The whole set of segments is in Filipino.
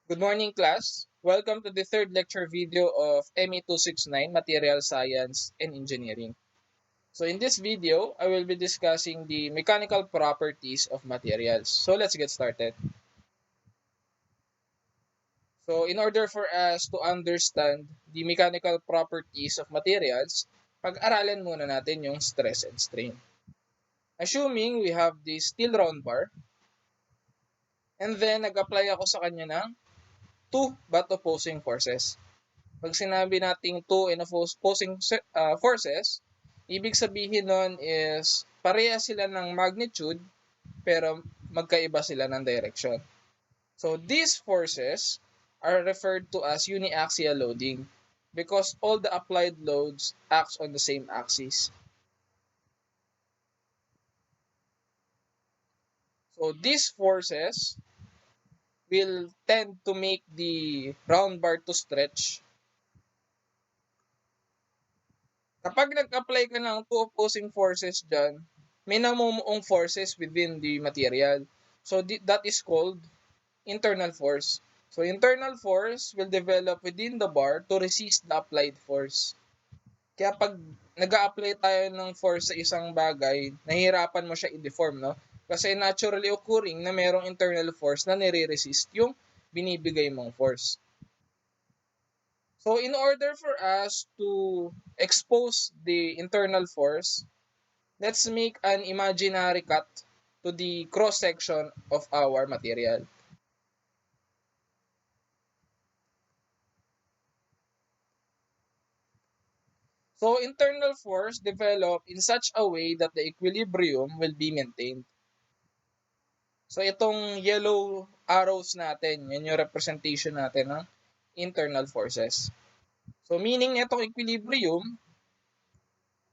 Good morning, class. Welcome to the third lecture video of ME269 Material Science and Engineering. So in this video, I will be discussing the mechanical properties of materials. So let's get started. So in order for us to understand the mechanical properties of materials, pag-aralan muna natin yung stress and strain. Assuming we have the steel round bar, and then nag-apply ako sa kanya ng two but opposing forces. Pag sinabi nating two and opposing forces, ibig sabihin nun is pareha sila ng magnitude pero magkaiba sila ng direction. So these forces are referred to as uniaxial loading because all the applied loads acts on the same axis. So these forces will tend to make the round bar to stretch. Kapag nag-apply ka ng two opposing forces dyan, may namumuong forces within the material. So that is called internal force. So internal force will develop within the bar to resist the applied force. Kaya pag nag-a-apply tayo ng force sa isang bagay, nahihirapan mo siya i-deform, no? Kasi naturally occurring na merong internal force na nire-resist yung binibigay mong force. So in order for us to expose the internal force, let's make an imaginary cut to the cross-section of our material. So internal force develop in such a way that the equilibrium will be maintained. So itong yellow arrows natin, yan yung representation natin ng internal forces. So meaning itong equilibrium,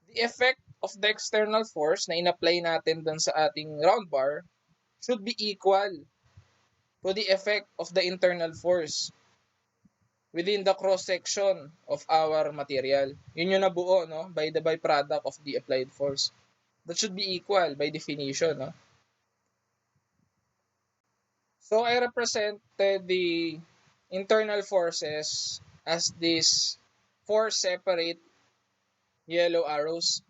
the effect of the external force na in-apply natin dun sa ating round bar should be equal to the effect of the internal force within the cross-section of our material. Yun yung nabuo, no? By the byproduct of the applied force. That should be equal by definition, no? So I represented the internal forces as these four separate yellow arrows.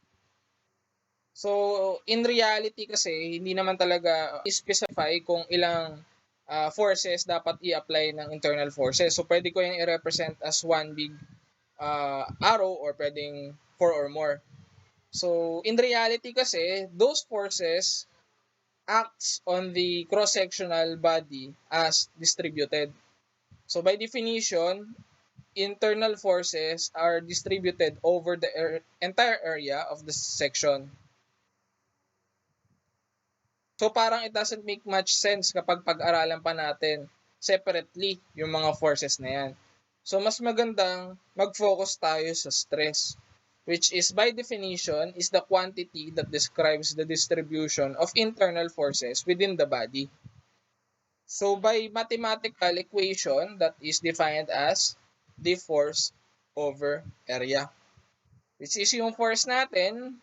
So in reality kasi, hindi naman talaga specify kung ilang forces dapat i-apply ng internal forces. So pwede ko yung i-represent as one big arrow or pwedeng four or more. So in reality kasi, those forces acts on the cross-sectional body as distributed. So by definition, internal forces are distributed over the entire area of the section. So parang it doesn't make much sense kapag pag-aralan pa natin separately yung mga forces na yan. So mas magandang mag-focus tayo sa stress, which is by definition is the quantity that describes the distribution of internal forces within the body. So by mathematical equation that is defined as the force over area, which is yung force natin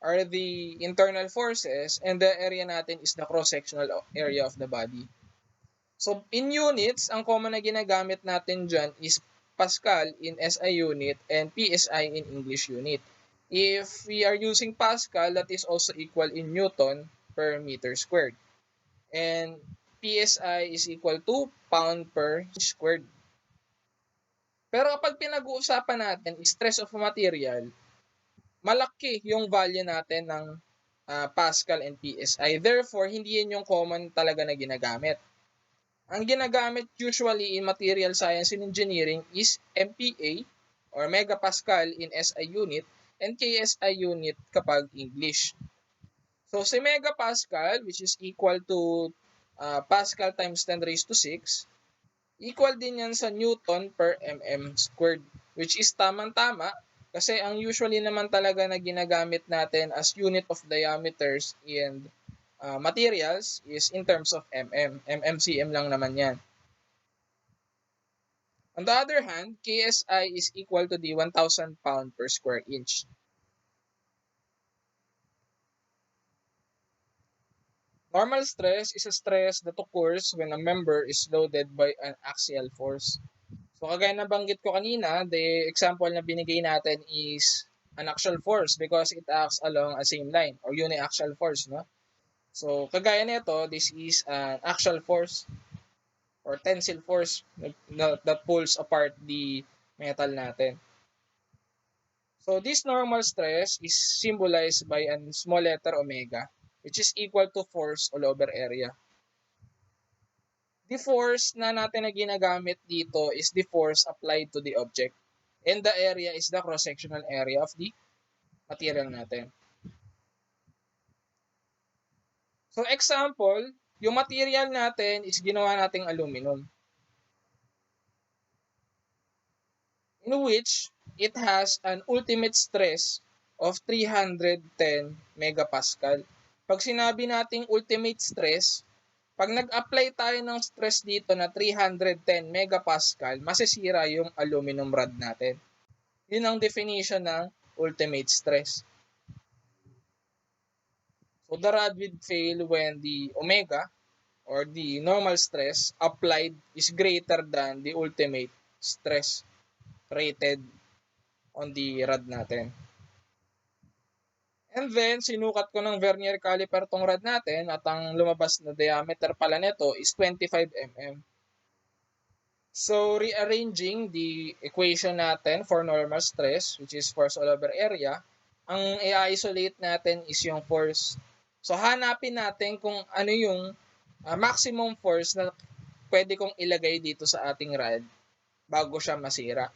are the internal forces and the area natin is the cross-sectional area of the body. So in units, ang common na ginagamit natin dyan is Pascal in SI unit and PSI in English unit. If we are using Pascal, that is also equal in Newton per meter squared. And PSI is equal to pound per inch squared. Pero kapag pinag-uusapan natin stress of material, malaki yung value natin ng Pascal and PSI. Therefore, hindi yun yung common talaga na ginagamit. Ang ginagamit usually in material science and engineering is MPa or megapascal in SI unit and KSI unit kapag English. So si megapascal, which is equal to Pascal times 10 raised to 6, equal din yan sa Newton per mm squared, which is tamang-tama kasi ang usually naman talaga na ginagamit natin as unit of diameters and materials is in terms of mmcm lang naman yan. On the other hand, KSI is equal to the 1,000 pound per square inch. Normal stress is a stress that occurs when a member is loaded by an axial force. So kagaya na banggit ko kanina, the example na binigay natin is an axial force because it acts along a same line or uniaxial force, no? So kagaya nito, this is an axial force or tensile force that pulls apart the metal natin. So this normal stress is symbolized by a small letter omega, which is equal to force all over area. The force na natin na ginagamit dito is the force applied to the object. And the area is the cross-sectional area of the material natin. So example, yung material natin is ginawa nating aluminum, in which it has an ultimate stress of 310 megapascal. Pag sinabi nating ultimate stress, pag nag-apply tayo ng stress dito na 310 megapascal, masisira yung aluminum rod natin. Yun ang definition ng ultimate stress. So the rod will fail when the omega or the normal stress applied is greater than the ultimate stress rated on the rod natin. And then, sinukat ko ng vernier caliper tong rod natin at ang lumabas na diameter pala nito is 25 mm. So, rearranging the equation natin for normal stress, which is force all over area, ang i-isolate natin is yung force. So, hanapin natin kung ano yung maximum force na pwede kong ilagay dito sa ating rod bago siya masira.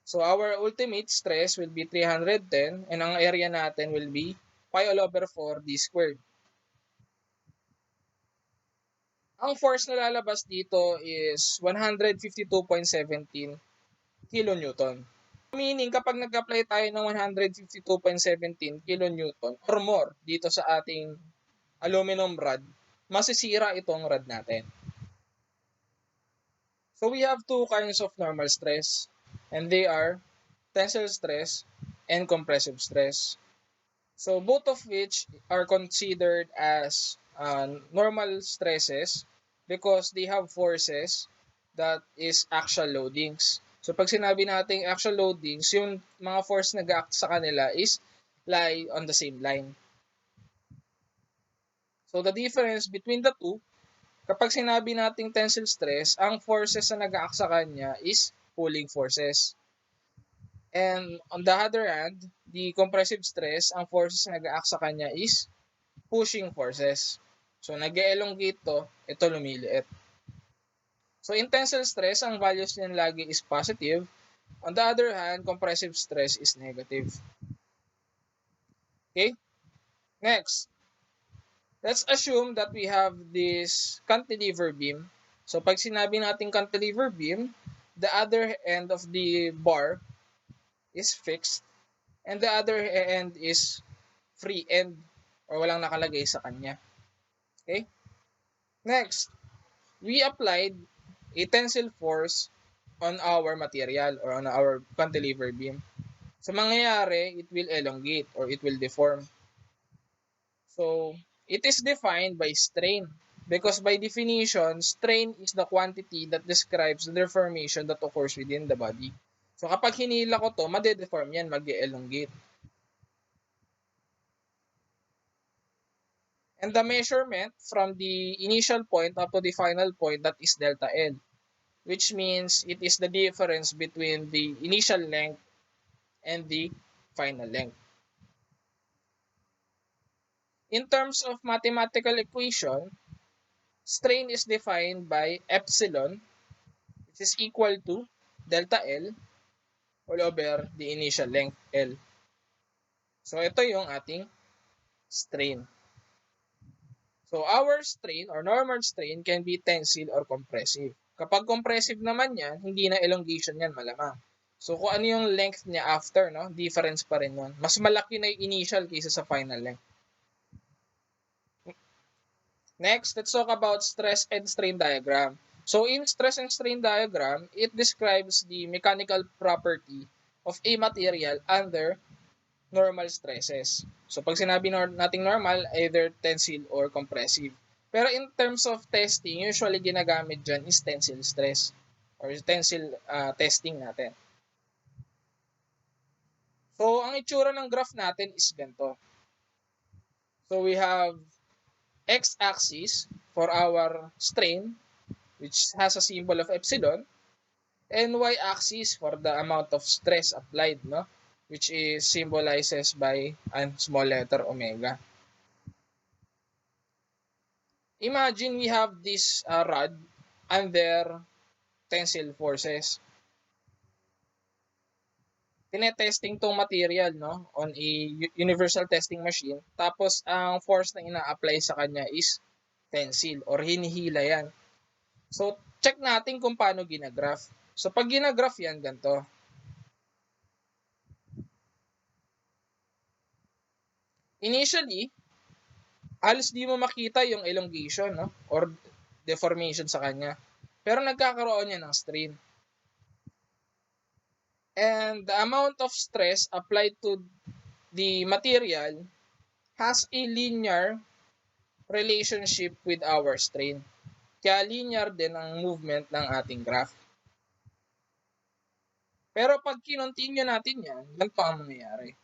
So, our ultimate stress will be 310 and ang area natin will be pi all over 4 d squared. Ang force na lalabas dito is 152.17 kilonewton. Meaning, kapag nag-apply tayo ng 152.17 kilonewton or more dito sa ating aluminum rod, masisira itong rod natin. So, we have two kinds of normal stress, and they are tensile stress and compressive stress. So, both of which are considered as normal stresses because they have forces that is axial loadings. So, pag sinabi natin axial loadings, yung mga force na nag-act sa kanila is lie on the same line. So, the difference between the two, kapag sinabi nating tensile stress, ang forces na nag-act sa kanya is pulling forces. And on the other hand, the compressive stress, ang forces na nag-act sa kanya is pushing forces. So, nag-elongate to, ito lumiliit. So, in tensile stress, ang values niyan lagi is positive. On the other hand, compressive stress is negative. Okay? Next, let's assume that we have this cantilever beam. So, pag sinabi natin cantilever beam, the other end of the bar is fixed and the other end is free end or walang nakalagay sa kanya. Okay? Next, we applied a tensile force on our material or on our cantilever beam. So, mangyayari, it will elongate or it will deform. So, it is defined by strain because by definition, strain is the quantity that describes the deformation that occurs within the body. So, kapag hinila ko to, made-deform yan, mag-elongate. And the measurement from the initial point up to the final point, that is delta L, which means it is the difference between the initial length and the final length. In terms of mathematical equation, strain is defined by epsilon, which is equal to delta L all over the initial length L. So, ito yung ating strain. So, our strain or normal strain can be tensile or compressive. Kapag compressive naman yan, hindi na elongation yan malamang. So, kung ano yung length niya after, no, difference pa rin nun. Mas malaki na yung initial kaysa sa final length. Next, let's talk about stress and strain diagram. So, in stress and strain diagram, it describes the mechanical property of a material under normal stresses. So pag sinabi nating normal, either tensile or compressive. Pero in terms of testing, usually ginagamit dyan is tensile stress or tensile testing natin. So ang itsura ng graph natin is ganito. So we have x-axis for our strain, which has a symbol of epsilon, and y-axis for the amount of stress applied, no? Which is symbolizes by a small letter omega. Imagine we have this rod under tensile forces. Tinetesting tong material, no, on a universal testing machine. Tapos ang force na ina-apply sa kanya is tensile or hinihila yan. So check natin kung paano ginagraph. So pag ginagraph yan, ganito. Initially, halos di mo makita yung elongation, no, or deformation sa kanya. Pero nagkakaroon niya ng strain. And the amount of stress applied to the material has a linear relationship with our strain. Kaya linear din ang movement ng ating graph. Pero pag kinontinue natin yan, ganito ang mangyayari.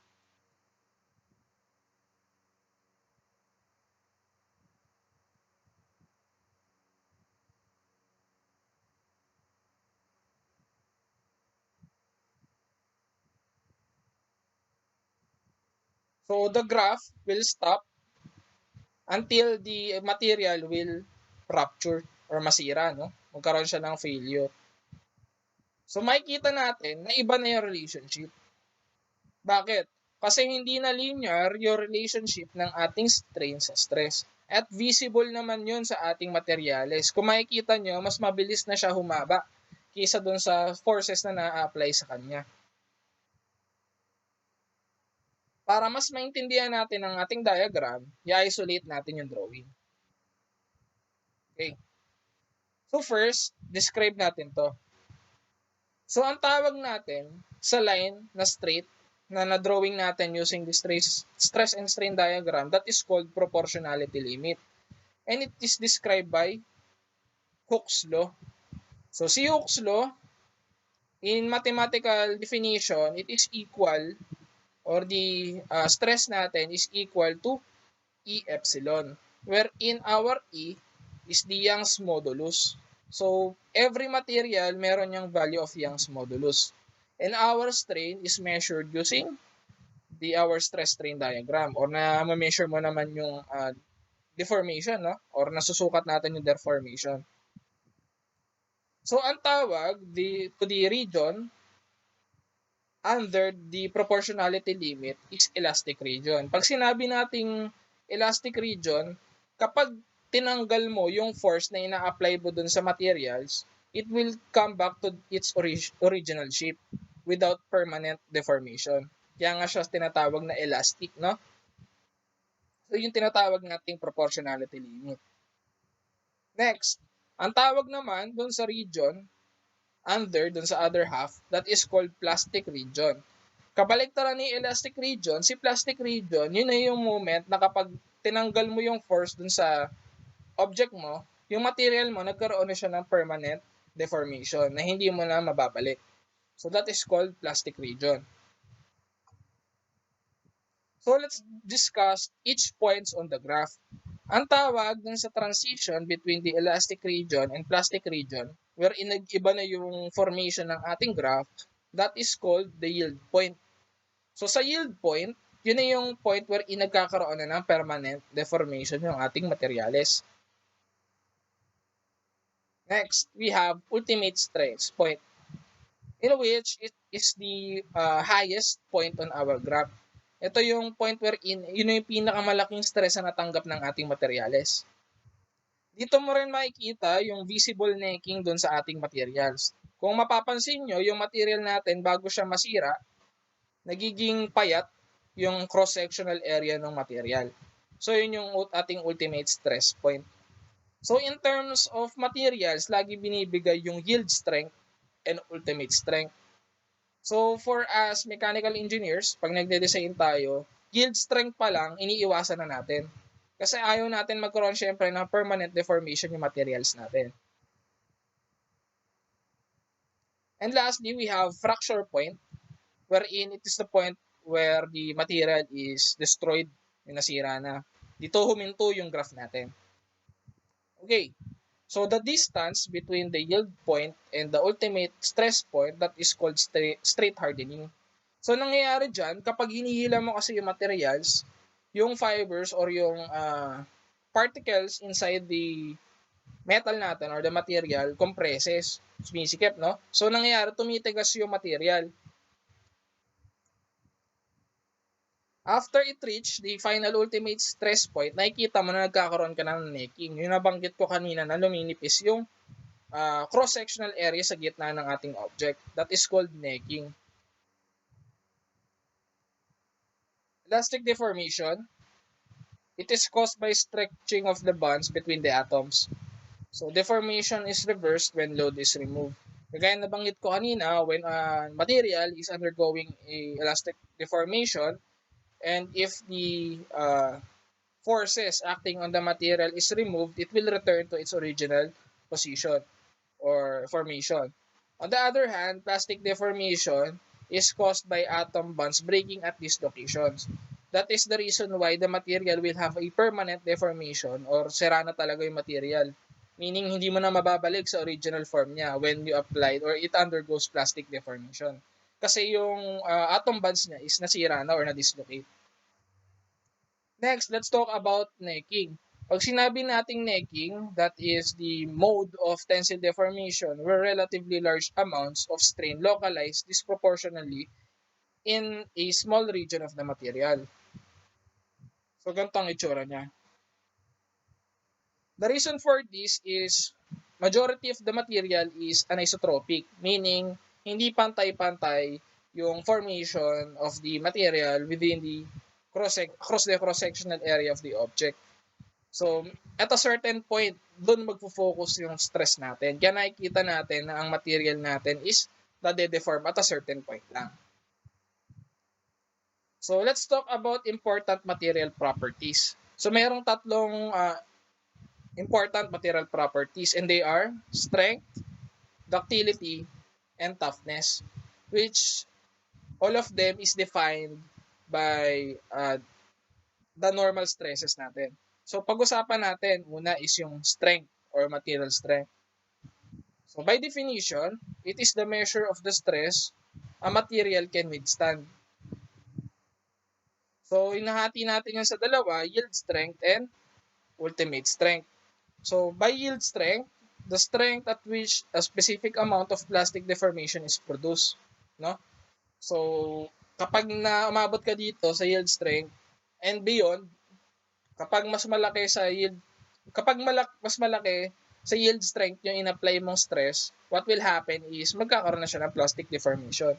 So the graph will stop until the material will rupture or masira, no? Magkaroon siya ng failure. So makikita natin na iba na yung relationship. Bakit? Kasi hindi na linear yung relationship ng ating strain sa stress. At visible naman yun sa ating materyales. Kung makikita nyo, mas mabilis na siya humaba kaysa dun sa forces na na-apply sa kanya. Para mas maintindihan natin ang ating diagram, i-isolate natin yung drawing. Okay. So first, describe natin to. So ang tawag natin sa line na straight na na-drawing natin using the stress and strain diagram, that is called proportionality limit. And it is described by Hooke's law. So si Hooke's law, in mathematical definition, it is equal, or the stress natin is equal to E epsilon, wherein our E is the Young's modulus. So every material meron yung value of Young's modulus. And our strain is measured using our stress strain diagram, or na ma-measure mo naman yung deformation, no? Or nasusukat natin yung deformation. So ang tawag to the region under the proportionality limit is elastic region. Pag sinabi nating elastic region, kapag tinanggal mo yung force na ina-apply mo dun sa materials, it will come back to its original shape without permanent deformation. Kaya nga siya tinatawag na elastic, no? So yung tinatawag nating proportionality limit. Next, ang tawag naman dun sa region under dun sa other half, that is called plastic region. Kabaliktaran ni elastic region, si plastic region, yun na yung moment na kapag tinanggal mo yung force dun sa object mo, yung material mo, nagkaroon na siya ng permanent deformation na hindi mo na mababalik. So that is called plastic region. So let's discuss each points on the graph. Ang tawag dun sa transition between the elastic region and plastic region, wherein nag-iba na yung formation ng ating graph, that is called the yield point. So sa yield point, yun na yung point wherein nagkakaroon na ng permanent deformation yung ating materyales. Next, we have ultimate stress point, in which it is the highest point on our graph. Ito yung point wherein yun yung pinakamalaking stress na natanggap ng ating materyales. Dito mo rin makikita yung visible necking doon sa ating materials. Kung mapapansin nyo, yung material natin bago siya masira, nagiging payat yung cross-sectional area ng material. So yun yung ating ultimate stress point. So in terms of materials, lagi binibigay yung yield strength and ultimate strength. So for us mechanical engineers, pag nagde-design tayo, yield strength pa lang iniiwasan na natin. Kasi ayaw natin magkaroon syempre ng permanent deformation yung materials natin. And lastly, we have fracture point, wherein it is the point where the material is destroyed, yung nasira na. Dito huminto yung graph natin. Okay, so the distance between the yield point and the ultimate stress point, that is called straight hardening. So nangyayari dyan, kapag hinihila mo kasi yung materials, yung fibers or yung particles inside the metal natin or the material compresses, sumisikip, no? So nangyayari, tumitigas yung material. After it reach the final ultimate stress point, nakikita mo na nagkakaroon ka ng necking. Yung nabanggit ko kanina na luminipis yung cross-sectional area sa gitna ng ating object. That is called necking. Elastic deformation, it is caused by stretching of the bonds between the atoms. So deformation is reversed when load is removed. Kagaya nabanggit ko kanina, when a material is undergoing a elastic deformation, and if the forces acting on the material is removed, it will return to its original position or formation. On the other hand, plastic deformation is caused by atom bonds breaking at these locations. That is the reason why the material will have a permanent deformation or sira na talaga yung material. Meaning, hindi mo na mababalik sa original form niya when you applied or it undergoes plastic deformation. Kasi yung atom bonds niya is nasira na or na-dislocate. Next, let's talk about necking. Pag sinabi nating necking, that is the mode of tensile deformation where relatively large amounts of strain localize disproportionately in a small region of the material. So, ganito ang itsura niya. The reason for this is majority of the material is anisotropic, meaning hindi pantay-pantay yung formation of the material within the cross-sectional area of the object. So, at a certain point, doon magfo-focus yung stress natin. Kaya nakikita natin na ang material natin is nade-deform at a certain point lang. So, let's talk about important material properties. So, mayroong tatlong important material properties and they are strength, ductility, and toughness, which all of them is defined by the normal stresses natin. So pag-usapan natin, una is yung strength or material strength. So by definition, it is the measure of the stress a material can withstand. So inahati natin yan sa dalawa, yield strength and ultimate strength. So by yield strength, the strength at which a specific amount of plastic deformation is produced, no? So kapag na umabot ka dito sa yield strength and beyond, kapag mas malaki sa yield, kapag mas malaki sa yield strength yung in-apply mong stress, what will happen is magkakaroon na siya ng plastic deformation.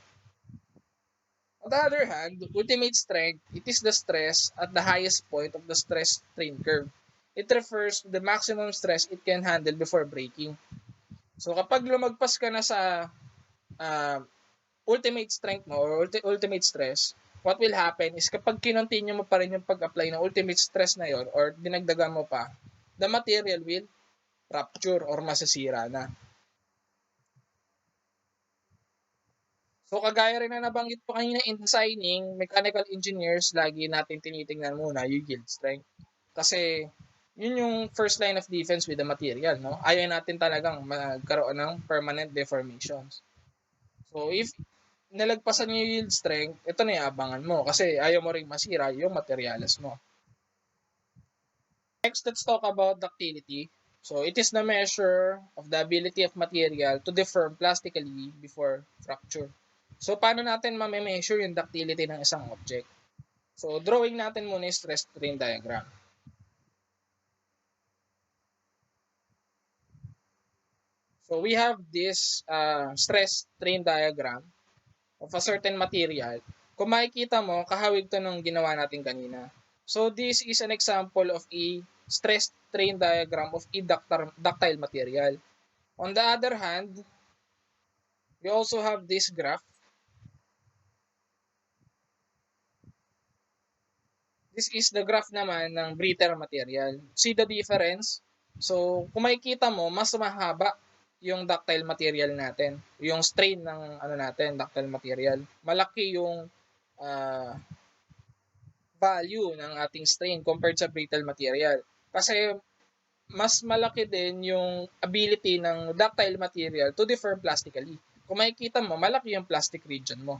On the other hand, ultimate strength, it is the stress at the highest point of the stress strain curve. It refers to the maximum stress it can handle before breaking. So kapag lumagpas ka na sa uh, ultimate strength mo or ultimate stress, what will happen is kapag kinontinue mo pa rin yung pag-apply ng ultimate stress na yon or dinagdagan mo pa, the material will rupture or masasira na. So kagaya rin na nabanggit ko kanina in designing, mechanical engineers, lagi natin tinitingnan muna yung yield strength. Kasi yun yung first line of defense with the material, no? Ayaw natin talagang magkaroon ng permanent deformations. So if nalagpasan yung yield strength, ito na yung abangan mo kasi ayaw mo ring masira yung materials mo. Next, let's talk about ductility. So it is the measure of the ability of material to deform plastically before fracture. So paano natin ma-measure yung ductility ng isang object? So drawing natin muna yung stress strain diagram. So we have this stress strain diagram of a certain material. Kung makikita mo, kahawig to nung ginawa natin kanina. So this is an example of a stress strain diagram of a ductile material. On the other hand, we also have this graph This is the graph naman ng brittle material. See the difference? So, kung makikita mo, mas mahaba yung ductile material natin. Yung strain ng ductile material. Malaki yung uh, value ng ating strain compared sa brittle material. Kasi mas malaki din yung ability ng ductile material to deform plastically. Kung makikita mo, malaki yung plastic region mo.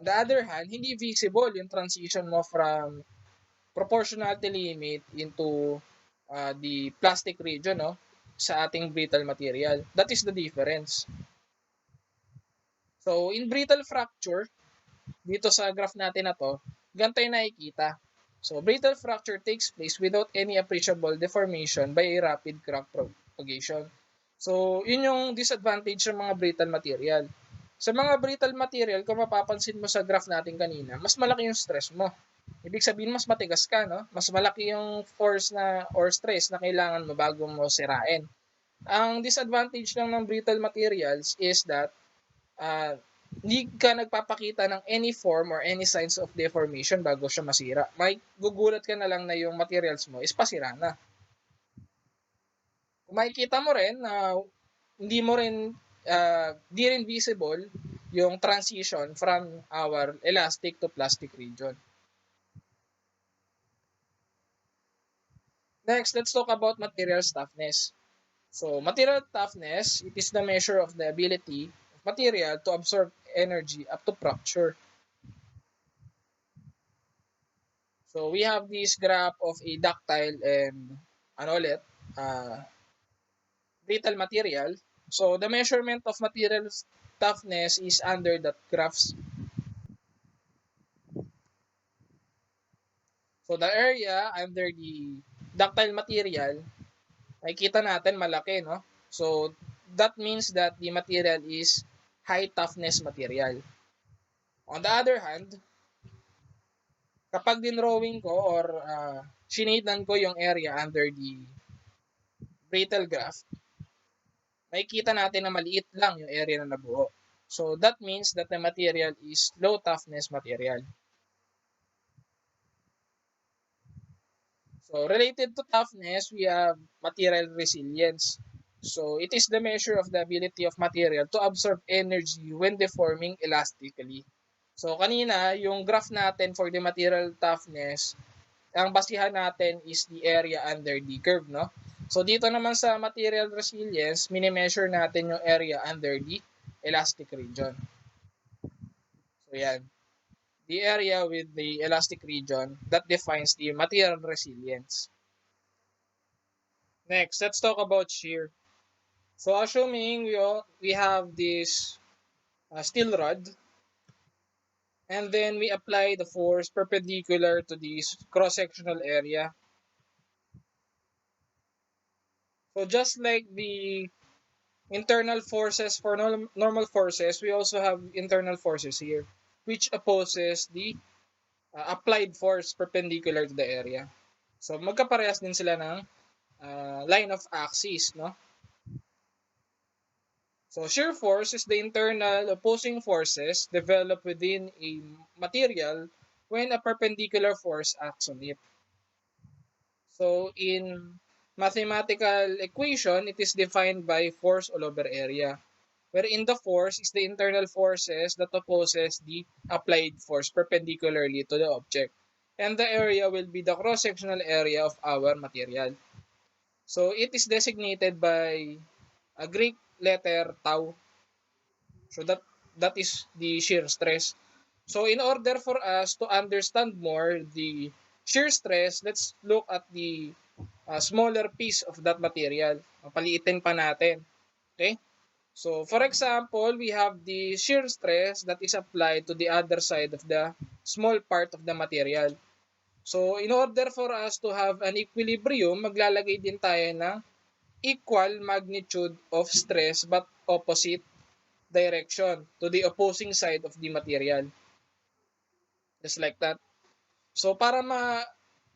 On the other hand, hindi visible yung transition mo from proportionality limit into the plastic region, no, sa ating brittle material. That is the difference. So, in brittle fracture, dito sa graph natin na to, ganito yung nakikita. So, brittle fracture takes place without any appreciable deformation by a rapid crack propagation. So, yun yung disadvantage ng mga brittle material. Sa mga brittle material, kung mapapansin mo sa graph natin kanina, mas malaki yung stress mo. Ibig sabihin, mas matigas ka, no? Mas malaki yung force na or stress na kailangan mo bago mo sirain. Ang disadvantage lang ng brittle materials is that hindi ka nagpapakita ng any form or any signs of deformation bago siya masira. May gugulat ka na lang na yung materials mo is pasira na. Kung makikita mo rin na hindi mo rin di rin visible yung transition from our elastic to plastic region. Next, let's talk about material toughness. So, material toughness, it is the measure of the ability of material to absorb energy up to fracture. So, we have this graph of a ductile and uh, brittle material. So, the measurement of material toughness is under that graphs. So, the area under the ductile material, makikita natin malaki, no? So, that means that the material is high toughness material. On the other hand, kapag dinrawing ko or shinadan ko yung area under the brittle graph, makikita natin na maliit lang yung area na nabuo. So that means that the material is low toughness material. So related to toughness, we have material resilience. So it is the measure of the ability of material to absorb energy when deforming elastically. So kanina, yung graph natin for the material toughness, ang basihan natin is the area under the curve, no? So dito naman sa material resilience, mini-measure natin yung area under the elastic region. So yan, the area with the elastic region that defines the material resilience. Next, let's talk about shear. So assuming we have this steel rod, and then we apply the force perpendicular to this cross-sectional area. So just like the internal forces for normal forces, we also have internal forces here, which opposes the applied force perpendicular to the area. So magkaparehas din sila ng line of axis, no? So shear force is the internal opposing forces developed within a material when a perpendicular force acts on it. So in mathematical equation, it is defined by force all over area, wherein the force is the internal forces that opposes the applied force perpendicularly to the object. And the area will be the cross-sectional area of our material. So it is designated by a Greek letter tau. So that is the shear stress. So in order for us to understand more the shear stress, let's look at the smaller piece of that material. Paliitin pa natin. Okay? So for example, we have the shear stress that is applied to the other side of the small part of the material. So in order for us to have an equilibrium, maglalagay din tayo ng equal magnitude of stress but opposite direction to the opposing side of the material. Just like that. So para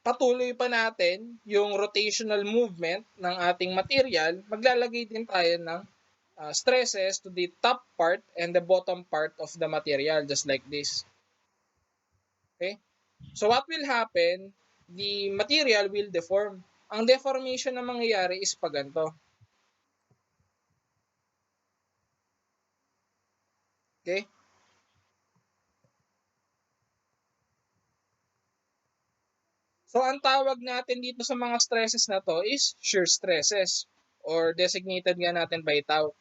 patuloy pa natin yung rotational movement ng ating material, maglalagay din tayo ng stresses to the top part and the bottom part of the material, just like this. Okay? So what will happen? The material will deform. Ang deformation na mangyayari is pag ganito. Okay? So ang tawag natin dito sa mga stresses na to is shear stresses or designated nga natin by tau.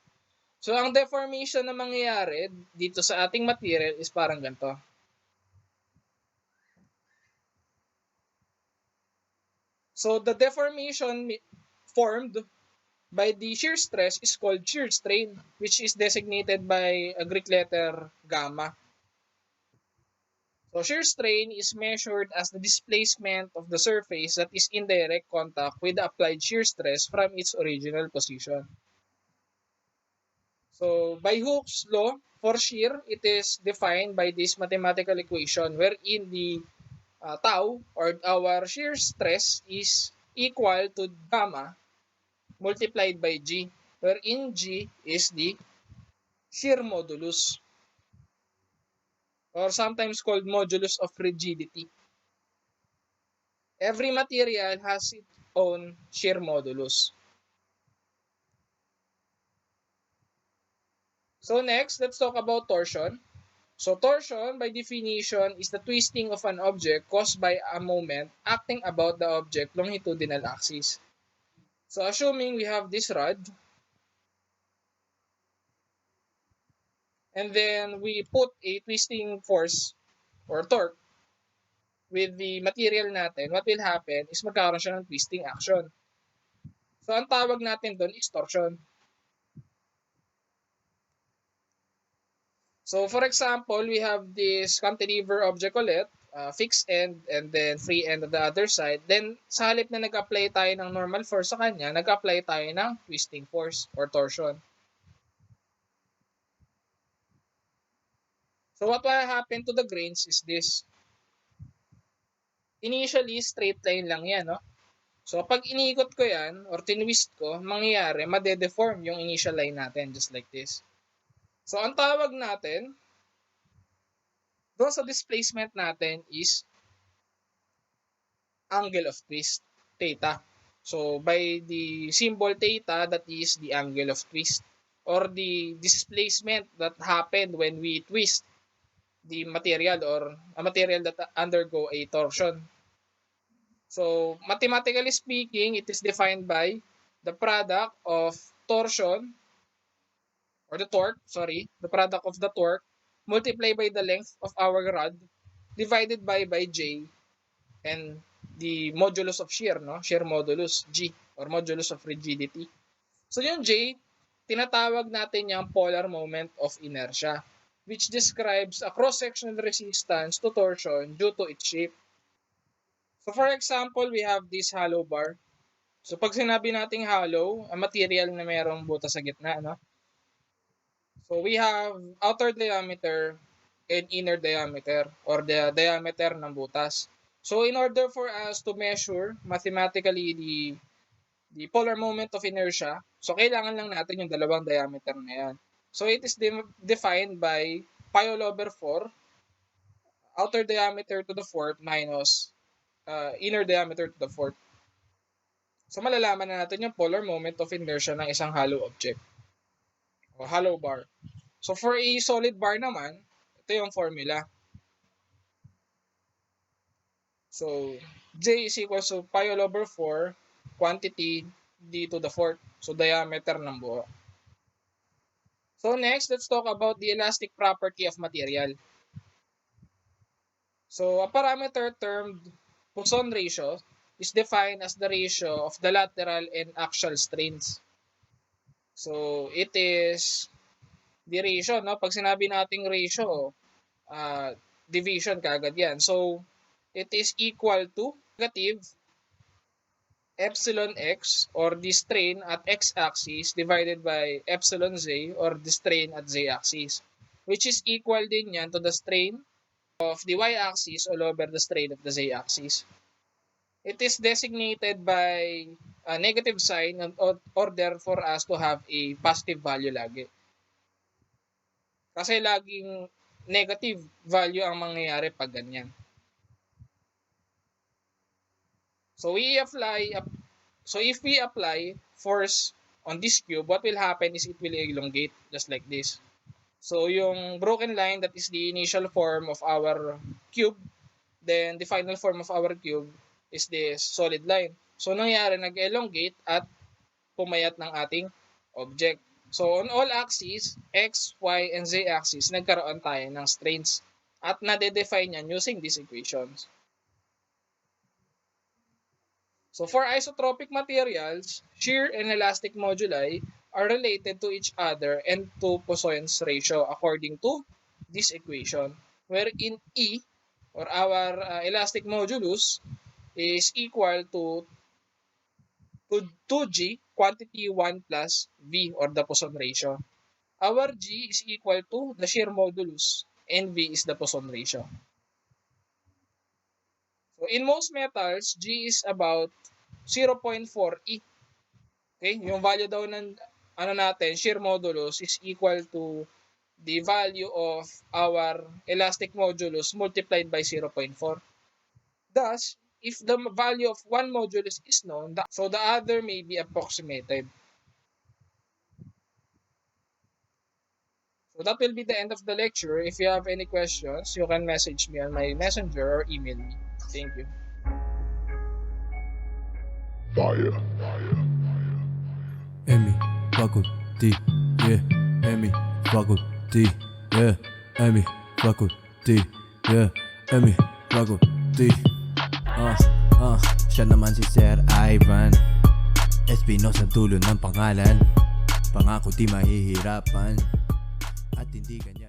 So ang deformation na mangyayari dito sa ating material is parang ganito. So the deformation formed by the shear stress is called shear strain, which is designated by a Greek letter gamma. So shear strain is measured as the displacement of the surface that is in direct contact with the applied shear stress from its original position. So by Hooke's law for shear, it is defined by this mathematical equation wherein the tau or our shear stress is equal to gamma multiplied by G, wherein G is the shear modulus or sometimes called modulus of rigidity. Every material has its own shear modulus. So next, let's talk about torsion. So torsion, by definition, is the twisting of an object caused by a moment acting about the object longitudinal axis. So assuming we have this rod, and then we put a twisting force or torque with the material natin, what will happen is magkakaroon siya ng twisting action. So ang tawag natin doon is torsion. So for example, we have this cantilever object ulit, fixed end and then free end on the other side. Then sa halip na nag-apply tayo ng normal force sa kanya, nag-apply tayo ng twisting force or torsion. So what will happen to the grains is this. Initially, straight line lang yan, no? So pag iniikot ko yan or tinwist ko, mangyayari, madedeform yung initial line natin just like this. So ang tawag natin doon sa displacement natin is angle of twist, theta. So by the symbol theta, that is the angle of twist or the displacement that happened when we twist the material or a material that undergo a torsion. So mathematically speaking, it is defined by the product of torsion or the torque, sorry, the product of the torque multiplied by the length of our rod divided by J and the modulus of shear, no? Shear modulus, G, or modulus of rigidity. So yung J, tinatawag natin yung polar moment of inertia, which describes a cross-sectional resistance to torsion due to its shape. So for example, we have this hollow bar. So pag sinabi nating hollow, a material na mayroong butas sa gitna, no? So we have outer diameter and inner diameter or the diameter ng butas. So in order for us to measure mathematically the polar moment of inertia, so kailangan lang natin yung dalawang diameter na yan. So it is defined by pi all over 4, outer diameter to the fourth minus inner diameter to the fourth. So malalaman na natin yung polar moment of inertia ng isang hollow object o hollow bar. So for a solid bar naman, ito yung formula. So J is equal to pi all over 4 quantity d to the fourth. So diameter ng buo. So next, let's talk about the elastic property of material. So a parameter termed Poisson ratio is defined as the ratio of the lateral and axial strains. So it is the ratio, no? Pag sinabi nating ratio, division kagad yan. So it is equal to negative epsilon x or the strain at x-axis divided by epsilon z or the strain at z-axis, which is equal din yan to the strain of the y-axis all over the strain of the z-axis. It is designated by a negative sign in order for us to have a positive value lagi. Kasi laging negative value ang mangyayari pag ganyan. So if we apply force on this cube, what will happen is it will elongate just like this. So yung broken line, that is the initial form of our cube, then the final form of our cube is this solid line. So nangyari, nag-elongate at pumayat ng ating object. So on all axes, x, y, and z axis, nagkaroon tayo ng strains at nade-define yan using these equations. So for isotropic materials, shear and elastic moduli are related to each other and to Poisson's ratio according to this equation, wherein E, or our elastic modulus, is equal to 2G quantity 1 plus V, or the Poisson ratio. Our G is equal to the shear modulus and V is the Poisson ratio. So in most metals, G is about 0.4 E. Okay? Yung value daw ng shear modulus is equal to the value of our elastic modulus multiplied by 0.4. Thus, if the value of one modulus is known, so the other may be approximated. So that will be the end of the lecture. If you have any questions, you can message me on my messenger or email me. Thank you. Fire. Emmy, faculty, yeah. Emmy, faculty, yeah. Emmy, faculty, yeah. Emmy, faculty. Siya naman si Sir Ivan Espinosa, dulo ng pangalan. Pangako di mahihirapan at hindi kanya